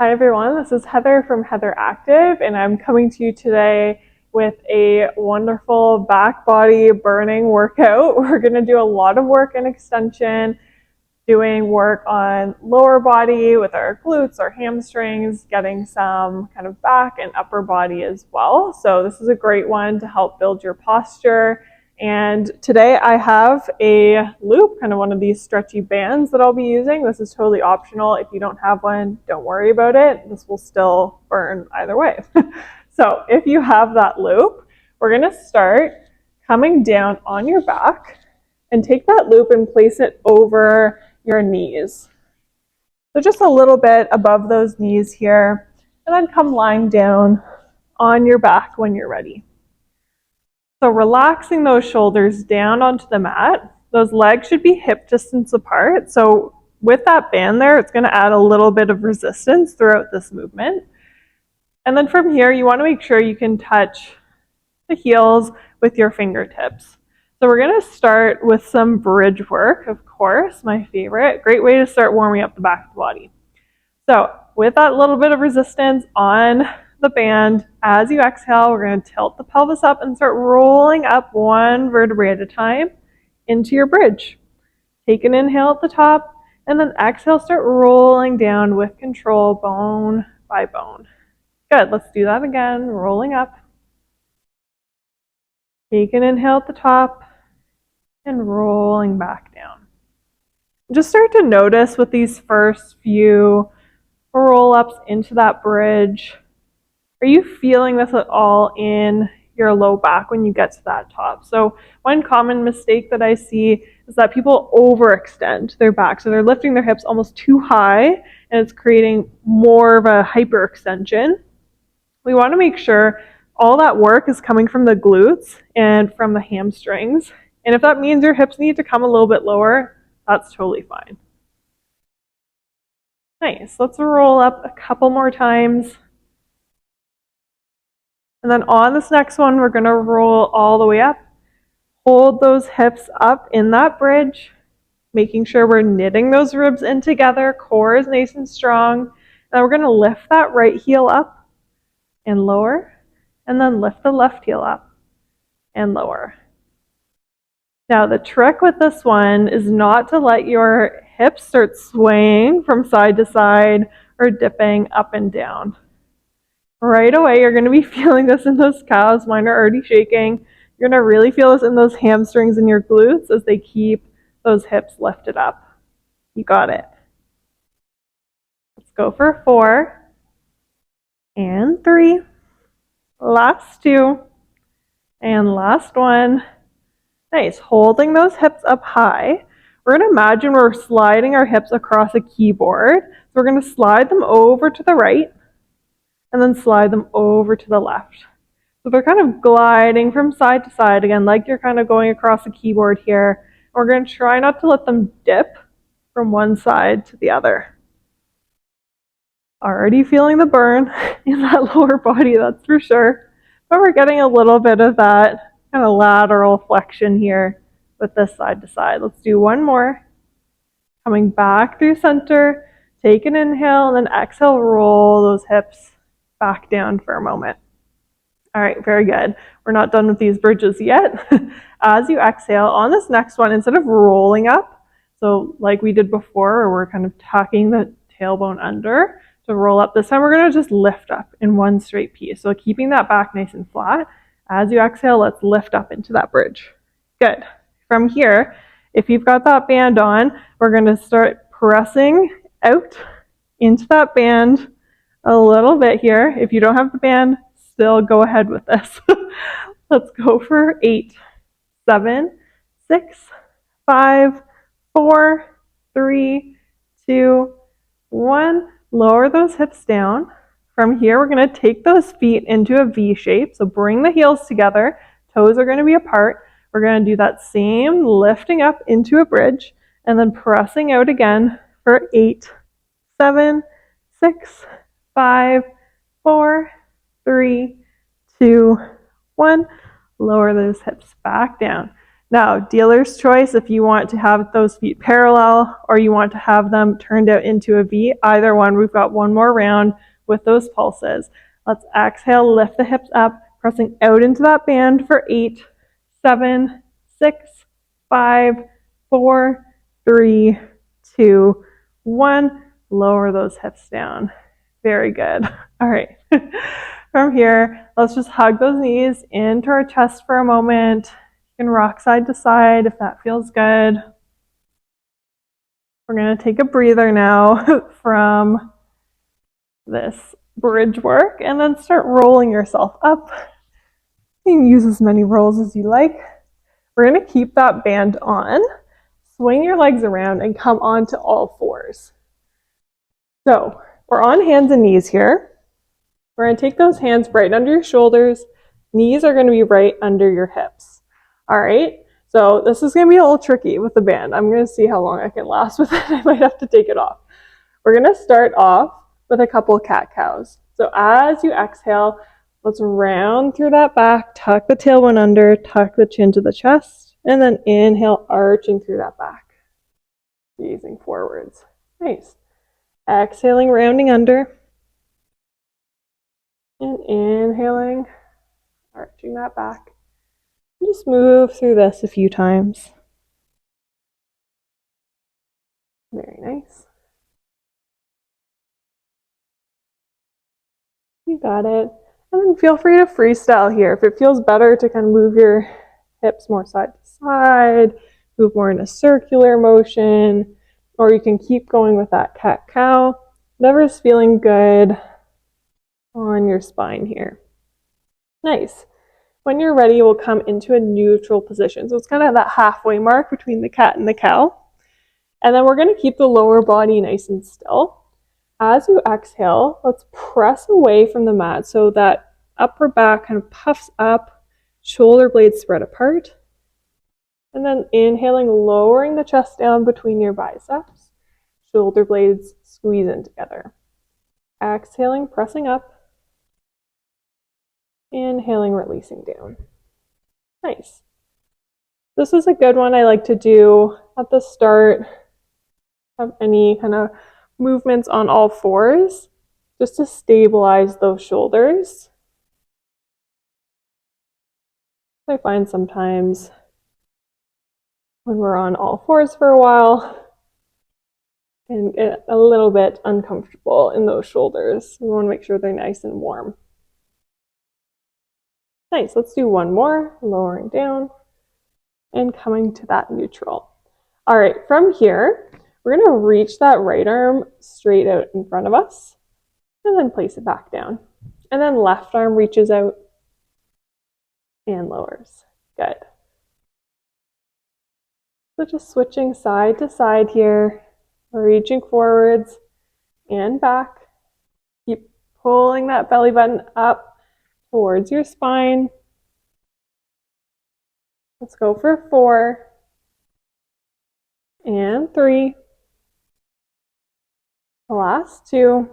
Hi everyone, this is Heather from Heather Active, and I'm coming to you today with a wonderful back body burning workout. We're going to do a lot of work in extension, doing work on lower body with our glutes, our hamstrings, getting some kind of back and upper body as well. So this is a great one to help build your posture. And today I have a loop, kind of one of these stretchy bands that I'll be using. This is totally optional. If you don't have one, don't worry about it. This will still burn either way. So if you have that loop, we're going to start coming down on your back and take that loop and place it over your knees. So just a little bit above those knees here, and then come lying down on your back when you're ready. So relaxing those shoulders down onto the mat. Those legs should be hip distance apart. So with that band there, it's going to add a little bit of resistance throughout this movement. And then from here, you want to make sure you can touch the heels with your fingertips. So we're going to start with some bridge work, of course, my favorite. Great way to start warming up the back of the body. So with that little bit of resistance on the band, as you exhale, we're going to tilt the pelvis up and start rolling up one vertebrae at a time into your bridge. Take an inhale at the top, and then exhale, start rolling down with control, bone by bone. Good, let's do that again, rolling up. Take an inhale at the top and rolling back down. Just start to notice with these first few roll-ups into that bridge, are you feeling this at all in your low back when you get to that top? So one common mistake that I see is that people overextend their back. So they're lifting their hips almost too high, and it's creating more of a hyperextension. We want to make sure all that work is coming from the glutes and from the hamstrings. And if that means your hips need to come a little bit lower, that's totally fine. Nice. Let's roll up a couple more times. And then on this next one, we're going to roll all the way up. Hold those hips up in that bridge, making sure we're knitting those ribs in together. Core is nice and strong. Now we're going to lift that right heel up and lower, and then lift the left heel up and lower. Now the trick with this one is not to let your hips start swaying from side to side or dipping up and down. Right away, you're going to be feeling this in those calves. Mine are already shaking. You're going to really feel this in those hamstrings and your glutes as they keep those hips lifted up. You got it. Let's go for 4 and 3. Last 2 and last 1. Nice. Holding those hips up high. We're going to imagine we're sliding our hips across a keyboard. So we're going to slide them over to the right and then slide them over to the left. So they're kind of gliding from side to side, again, like you're kind of going across a keyboard here. We're going to try not to let them dip from one side to the other. Already feeling the burn in that lower body, that's for sure. But we're getting a little bit of that kind of lateral flexion here with this side to side. Let's do one more. Coming back through center, take an inhale, and then exhale, roll those hips back down for a moment. All right, very good. We're not done with these bridges yet. As you exhale, on this next one, instead of rolling up, so like we did before, where we're kind of tucking the tailbone under to roll up, this time we're going to just lift up in one straight piece. So keeping that back nice and flat. As you exhale, let's lift up into that bridge. Good. From here, if you've got that band on, we're going to start pressing out into that band a little bit here. If you don't have the band, still go ahead with this. Let's go for 8, 7, 6, 5, 4, 3, 2, 1. Lower those hips down. From here, we're going to take those feet into a V shape. So bring the heels together. Toes are going to be apart. We're going to do that same lifting up into a bridge and then pressing out again for 8, 7, 6, 5, 4, 3, 2, 1. Lower those hips back down. Now, dealer's choice if you want to have those feet parallel or you want to have them turned out into a V, either one. We've got one more round with those pulses. Let's exhale, lift the hips up, pressing out into that band for 8, 7, 6, 5, 4, 3, 2, 1. Lower those hips down. Very good. All right. From here, let's just hug those knees into our chest for a moment. You can rock side to side if that feels good. We're going to take a breather now from this bridge work and then start rolling yourself up. You can use as many rolls as you like. We're going to keep that band on, swing your legs around, and come onto all fours. So we're on hands and knees here. We're going to take those hands right under your shoulders. Knees are going to be right under your hips. All right. So this is going to be a little tricky with the band. I'm going to see how long I can last with it. I might have to take it off. We're going to start off with a couple cat-cows. So as you exhale, let's round through that back, tuck the tailbone under, tuck the chin to the chest, and then inhale, arching through that back. Gazing forwards. Nice. Exhaling, rounding under. And inhaling, arching that back. Just move through this a few times. Very nice. You got it. And then feel free to freestyle here. If it feels better to kind of move your hips more side to side, move more in a circular motion, or you can keep going with that cat-cow. Whatever's feeling good on your spine here. Nice. When you're ready, we'll come into a neutral position. So it's kind of that halfway mark between the cat and the cow. And then we're going to keep the lower body nice and still. As you exhale, let's press away from the mat so that upper back kind of puffs up, shoulder blades spread apart. And then inhaling, lowering the chest down between your biceps, shoulder blades squeeze in together. Exhaling, pressing up. Inhaling, releasing down. Nice. This is a good one I like to do at the start of any kind of movements on all fours, just to stabilize those shoulders. I find sometimes when we're on all fours for a while and get a little bit uncomfortable in those shoulders. We want to make sure they're nice and warm. Nice, let's do one more, lowering down and coming to that neutral. All right, from here, we're going to reach that right arm straight out in front of us and then place it back down. And then left arm reaches out and lowers. Good. So just switching side to side here, reaching forwards and back. Keep pulling that belly button up towards your spine. Let's go for 4 and 3. The last 2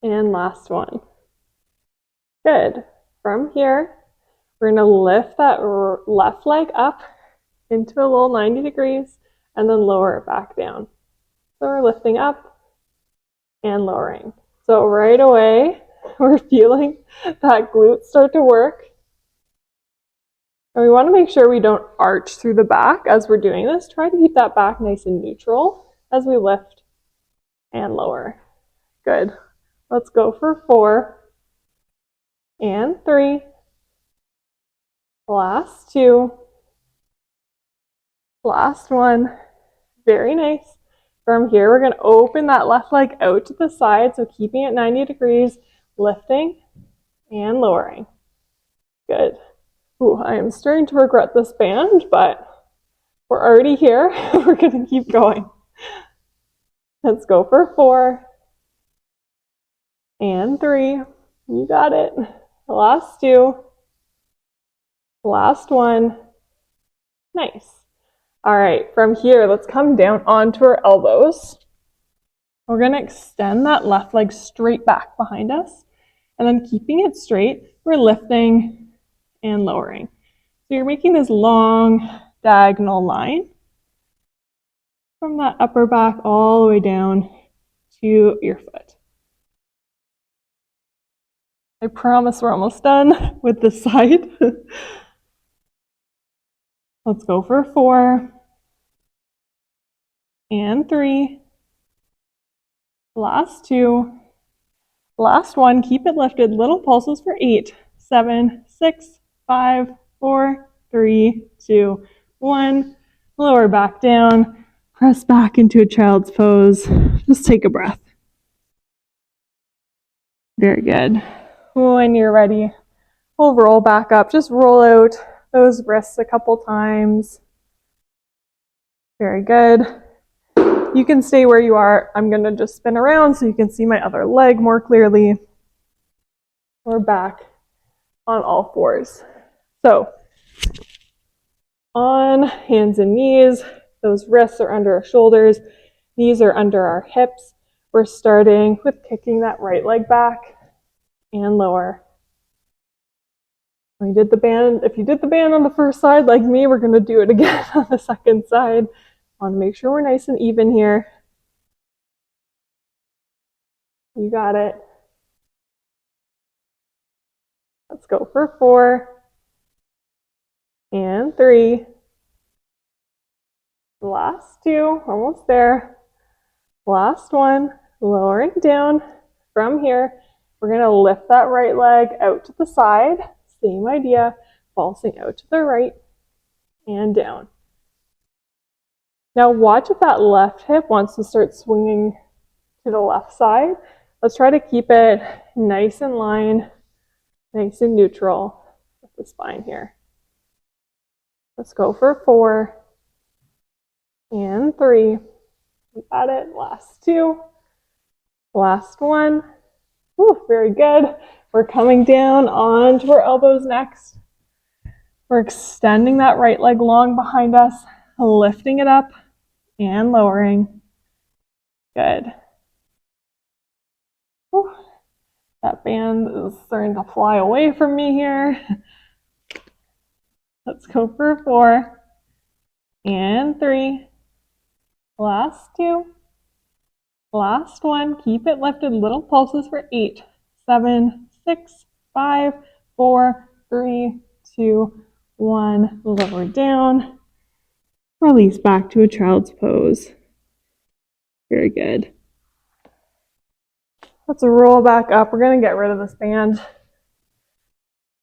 and last 1. Good. From here, we're going to lift that left leg up into a little 90 degrees and then lower it back down. So we're lifting up and lowering. So right away, we're feeling that glute start to work. And we want to make sure we don't arch through the back as we're doing this. Try to keep that back nice and neutral as we lift and lower. Good. Let's go for 4 and 3. Last 2. Last 1. Very nice. From here, we're going to open that left leg out to the side, so keeping it 90 degrees, lifting and lowering. Good. Ooh, I am starting to regret this band, but we're already here. We're going to keep going. Let's go for 4 and 3. You got it. The last 2. Last 1. Nice. All right, from here, let's come down onto our elbows. We're going to extend that left leg straight back behind us. And then keeping it straight, we're lifting and lowering. So you're making this long diagonal line from that upper back all the way down to your foot. I promise we're almost done with this side. Let's go for 4 and 3. Last 2. Last 1. Keep it lifted. Little pulses for 8, 7, 6, 5, 4, 3, 2, 1. Lower back down. Press back into a child's pose. Just take a breath. Very good. When you're ready, we'll roll back up. Just roll out those wrists a couple times. Very good. You can stay where you are. I'm going to just spin around so you can see my other leg more clearly. We're back on all 4s. So, on hands and knees, those wrists are under our shoulders, knees are under our hips. We're starting with kicking that right leg back and lower. If you did the band on the first side like me, we're going to do it again on the second side. Want to make sure we're nice and even here. You got it. Let's go for 4 and 3. Last 2, almost there. Last 1, lowering down from here. We're going to lift that right leg out to the side. Same idea, pulsing out to the right and down. Now watch if that left hip wants to start swinging to the left side. Let's try to keep it nice in line, nice and neutral with the spine here. Let's go for 4 and 3. We got it. Last 2. Last 1. Ooh, very good. We're coming down onto our elbows next. We're extending that right leg long behind us, lifting it up and lowering. Good. Ooh, that band is starting to fly away from me here. Let's go for 4 and 3. Last 2. Last 1. Keep it lifted. Little pulses for 8, 7, 6, 5, 4, 3, 2, 1. Lower down. Release back to a child's pose. Very good. Let's roll back up. We're going to get rid of this band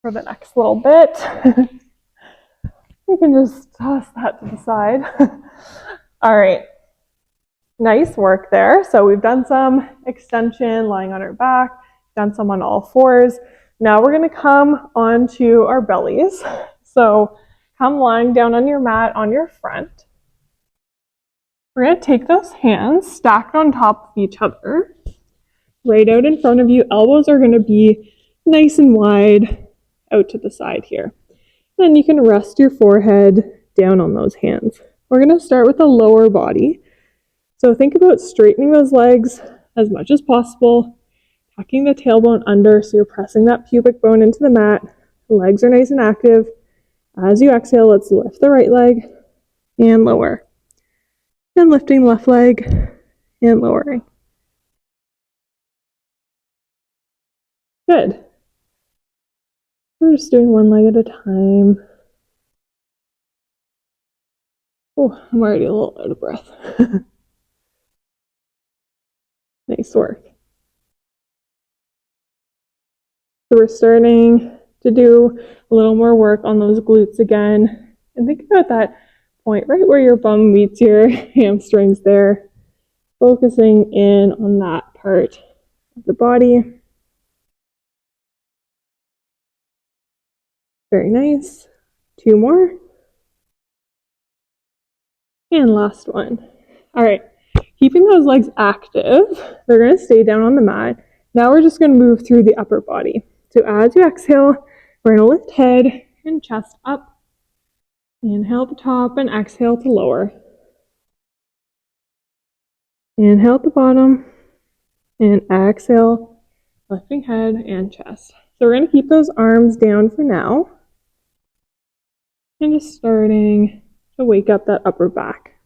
for the next little bit. You can just toss that to the side. All right. Nice work there. So we've done some extension, lying on our back, done some on all 4s. Now we're going to come onto our bellies. So come lying down on your mat on your front. We're going to take those hands stacked on top of each other, right out in front of you. Elbows are going to be nice and wide out to the side here. Then you can rest your forehead down on those hands. We're going to start with the lower body. So think about straightening those legs as much as possible, tucking the tailbone under so you're pressing that pubic bone into the mat. The legs are nice and active. As you exhale, let's lift the right leg and lower. And lifting left leg and lowering. Good. We're just doing one leg at a time. Oh, I'm already a little out of breath. Nice work. So we're starting to do a little more work on those glutes again. And think about that point right where your bum meets your hamstrings there. Focusing in on that part of the body. Very nice. 2 more. And last one. All right. Keeping those legs active, they're going to stay down on the mat. Now we're just going to move through the upper body. So as you exhale, we're going to lift head and chest up. Inhale at the top and exhale to lower. Inhale at the bottom and exhale, lifting head and chest. So we're going to keep those arms down for now. And just starting to wake up that upper back.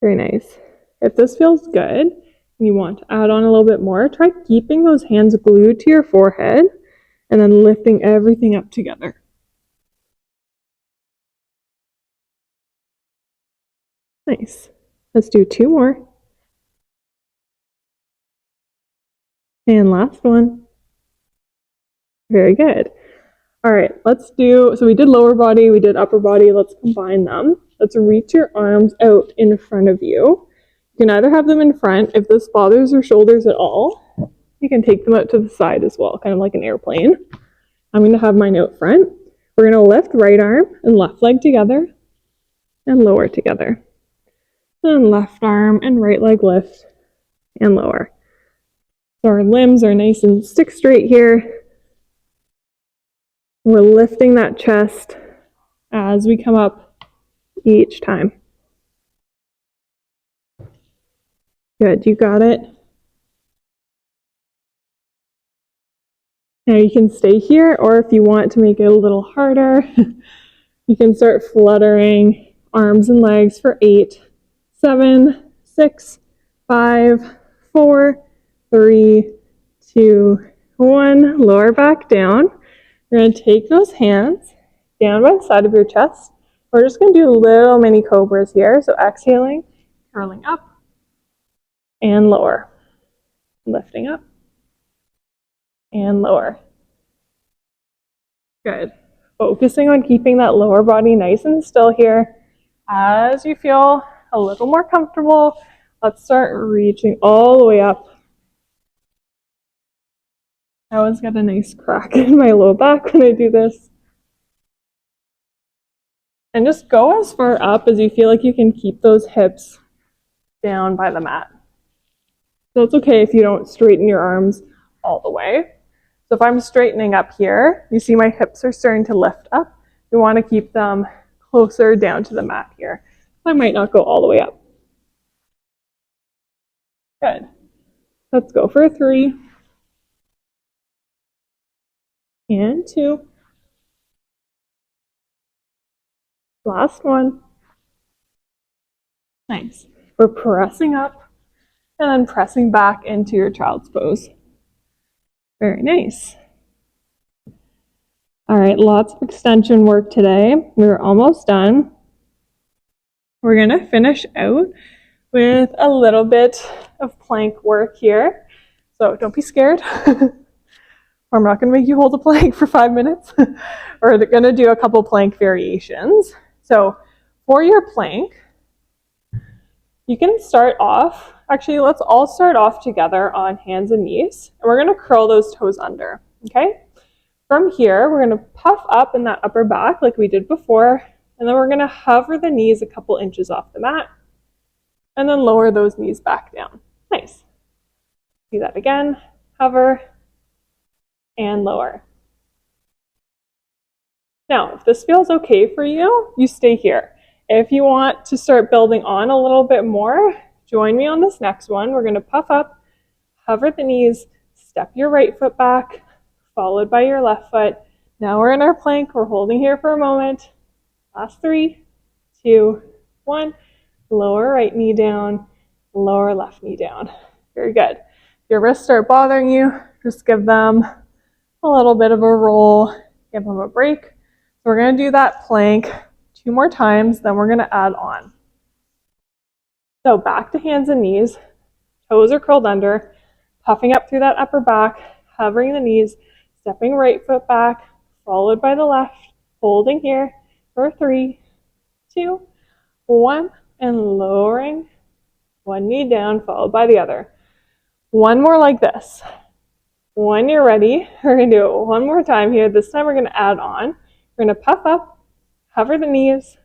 Very nice. If this feels good, and you want to add on a little bit more, try keeping those hands glued to your forehead and then lifting everything up together. Nice. Let's do 2 more. And last one. Very good. All right, let's do, so we did lower body, we did upper body, let's combine them. Let's reach your arms out in front of you. You can either have them in front. If this bothers your shoulders at all, you can take them out to the side as well, kind of like an airplane. I'm going to have mine out front. We're going to lift right arm and left leg together and lower together. Then left arm and right leg lift and lower. So our limbs are nice and stick straight here. We're lifting that chest as we come up each time. Good, you got it. Now you can stay here, or if you want to make it a little harder, you can start fluttering arms and legs for 8, 7, 6, 5, 4, 3, 2, 1. Lower back down. You're going to take those hands down by the side of your chest. We're just going to do little mini cobras here. So exhaling, curling up, and lower. Lifting up, and lower. Good. Focusing on keeping that lower body nice and still here. As you feel a little more comfortable, let's start reaching all the way up. I always get a nice crack in my low back when I do this. And just go as far up as you feel like you can keep those hips down by the mat. So it's okay if you don't straighten your arms all the way. So if I'm straightening up here, you see my hips are starting to lift up. You want to keep them closer down to the mat here. I might not go all the way up. Good. Let's go for 3. And 2. Last one. Nice. We're pressing up and then pressing back into your child's pose. Very nice. All right, lots of extension work today. We're almost done. We're going to finish out with a little bit of plank work here. So don't be scared. I'm not going to make you hold a plank for 5 minutes. We're going to do a couple plank variations. So for your plank, you can start off, actually let's all start off together on hands and knees. And we're going to curl those toes under, okay? From here, we're going to puff up in that upper back like we did before. And then we're going to hover the knees a couple inches off the mat. And then lower those knees back down. Nice. Do that again. Hover and lower. Now, if this feels okay for you, you stay here. If you want to start building on a little bit more, join me on this next one. We're going to puff up, hover the knees, step your right foot back, followed by your left foot. Now we're in our plank. We're holding here for a moment. Last 3, 2, 1. Lower right knee down, lower left knee down. Very good. If your wrists start bothering you, just give them a little bit of a roll, give them a break. So we're going to do that plank 2 more times, then we're going to add on. So back to hands and knees, toes are curled under, puffing up through that upper back, hovering the knees, stepping right foot back, followed by the left, holding here for 3, 2, 1, and lowering one knee down, followed by the other. One more like this. When you're ready, we're going to do it one more time here. This time we're going to add on. We're going to puff up, hover the knees,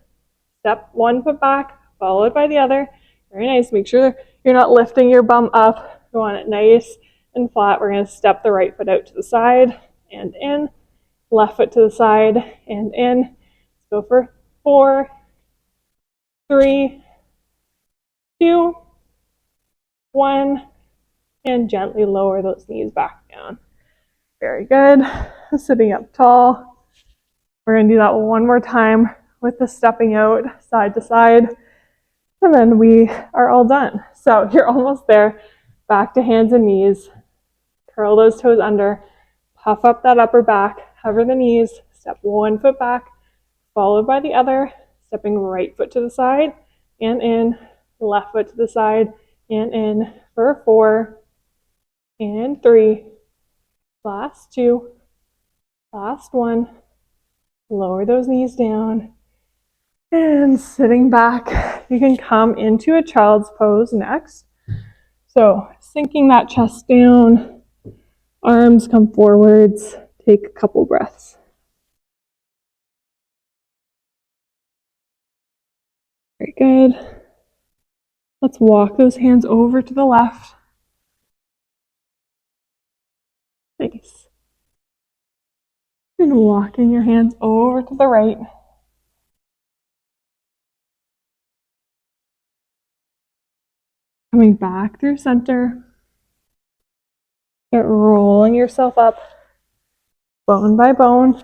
step one foot back, followed by the other. Very nice. Make sure you're not lifting your bum up. You want it nice and flat. We're going to step the right foot out to the side and in, left foot to the side and in. Let's go for 4, 3, 2, 1, and gently lower those knees back down. Very good. Sitting up tall. We're going to do that one more time with the stepping out side to side. And then we are all done. So you're almost there. Back to hands and knees. Curl those toes under. Puff up that upper back. Hover the knees. Step one foot back, followed by the other. Stepping right foot to the side and in. Left foot to the side and in for 4 and 3. Last 2. Last 1. Lower those knees down. And sitting back, you can come into a child's pose next. So sinking that chest down, arms come forwards, take a couple breaths. Very good. Let's walk those hands over to the left. Nice. And walking your hands over to the right. Coming back through center. Start rolling yourself up, bone by bone.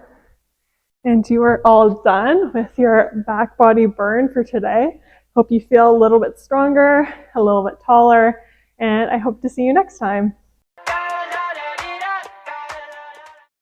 And you are all done with your back body burn for today. Hope you feel a little bit stronger, a little bit taller, and I hope to see you next time.